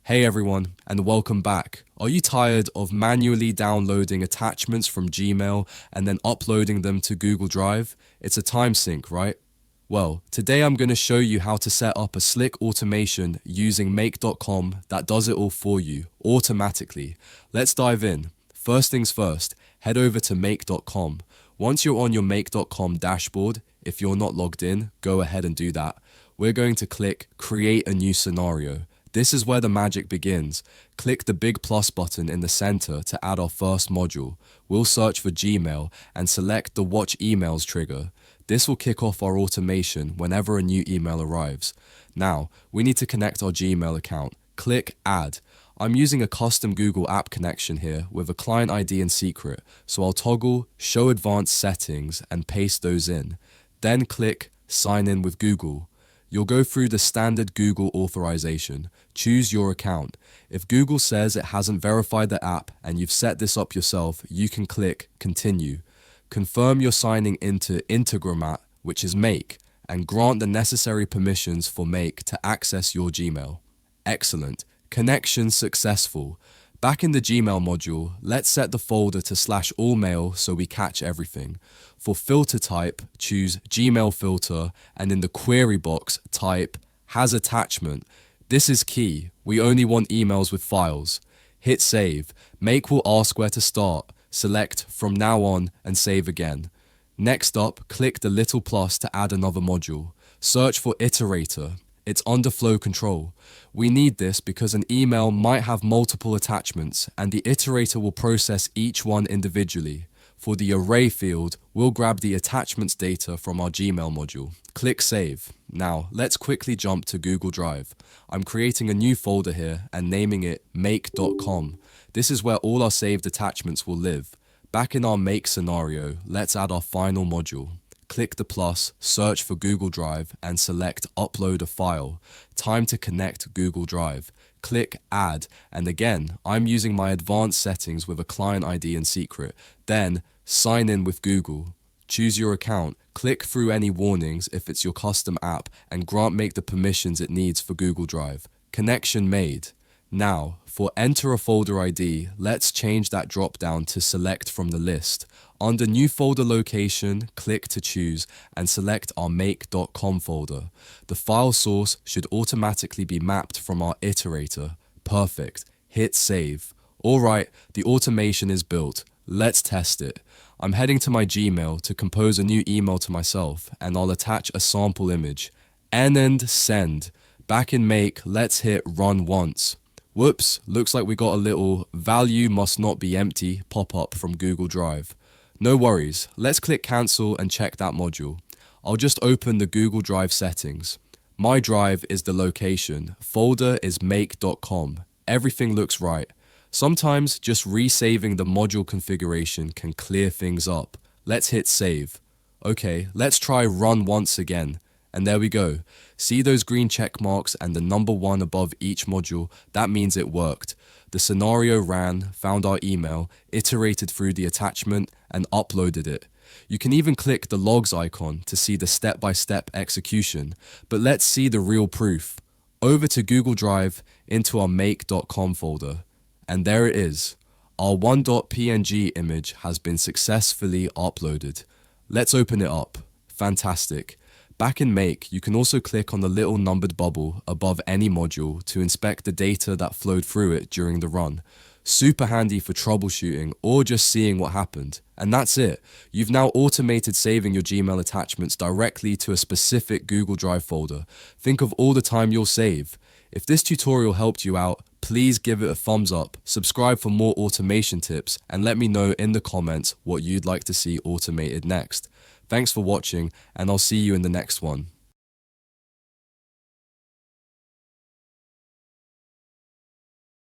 Hey everyone, and welcome back. Are you tired of manually downloading attachments from Gmail and then uploading them to Google Drive? It's a time sink, right? Well, today I'm going to show you how to set up a slick automation using Make.com that does it all for you, automatically. Let's dive in. First things first, head over to Make.com. Once you're on your Make.com dashboard, if you're not logged in, go ahead and do that. We're going to click Create a New Scenario. This is where the magic begins. Click the big plus button in the center to add our first module. We'll search for Gmail and select the Watch Emails trigger. This will kick off our automation whenever a new email arrives. Now, we need to connect our Gmail account. Click Add. I'm using a custom Google app connection here with a client ID and secret, so I'll toggle Show Advanced Settings and paste those in. Then click Sign in with Google. You'll go through the standard Google authorization. Choose your account. If Google says it hasn't verified the app and you've set this up yourself, you can click Continue. Confirm you're signing into Integromat, which is Make, and grant the necessary permissions for Make to access your Gmail. Excellent. Connection successful. Back in the Gmail module, let's set the folder to /allmail so we catch everything. For filter type, choose Gmail filter and in the query box, type has attachment. This is key. We only want emails with files. Hit save. Make will ask where to start. Select from now on and save again. Next up, click the little plus to add another module. Search for Iterator. It's under flow control. We need this because an email might have multiple attachments and the iterator will process each one individually. For the array field, we'll grab the attachments data from our Gmail module. Click Save. Now, let's quickly jump to Google Drive. I'm creating a new folder here and naming it Make.com. This is where all our saved attachments will live. Back in our Make scenario, let's add our final module. Click the plus, search for Google Drive, and select Upload a File. Time to connect Google Drive. Click Add, and again, I'm using my advanced settings with a client ID and secret. Then, sign in with Google. Choose your account, click through any warnings if it's your custom app, and grant Make the permissions it needs for Google Drive. Connection made. Now, for Enter a Folder ID, let's change that drop-down to Select from the list. Under New Folder Location, click to choose and select our Make.com folder. The file source should automatically be mapped from our iterator. Perfect. Hit Save. Alright, the automation is built. Let's test it. I'm heading to my Gmail to compose a new email to myself and I'll attach a sample image. And send. Back in Make, let's hit Run Once. Whoops, looks like we got a little value must not be empty pop-up from Google Drive. No worries, let's click cancel and check that module. I'll just open the Google Drive settings. My drive is the location, folder is Make.com. Everything looks right. Sometimes just resaving the module configuration can clear things up. Let's hit save. Okay, let's try Run Once again. And there we go. See those green check marks and the number 1 above each module? That means it worked. The scenario ran, found our email, iterated through the attachment, and uploaded it. You can even click the logs icon to see the step-by-step execution. But let's see the real proof. Over to Google Drive, into our Make.com folder. And there it is. Our 1.png image has been successfully uploaded. Let's open it up. Fantastic. Back in Make, you can also click on the little numbered bubble above any module to inspect the data that flowed through it during the run. Super handy for troubleshooting or just seeing what happened. And that's it. You've now automated saving your Gmail attachments directly to a specific Google Drive folder. Think of all the time you'll save. If this tutorial helped you out, please give it a thumbs up, subscribe for more automation tips, and let me know in the comments what you'd like to see automated next. Thanks for watching, and I'll see you in the next one.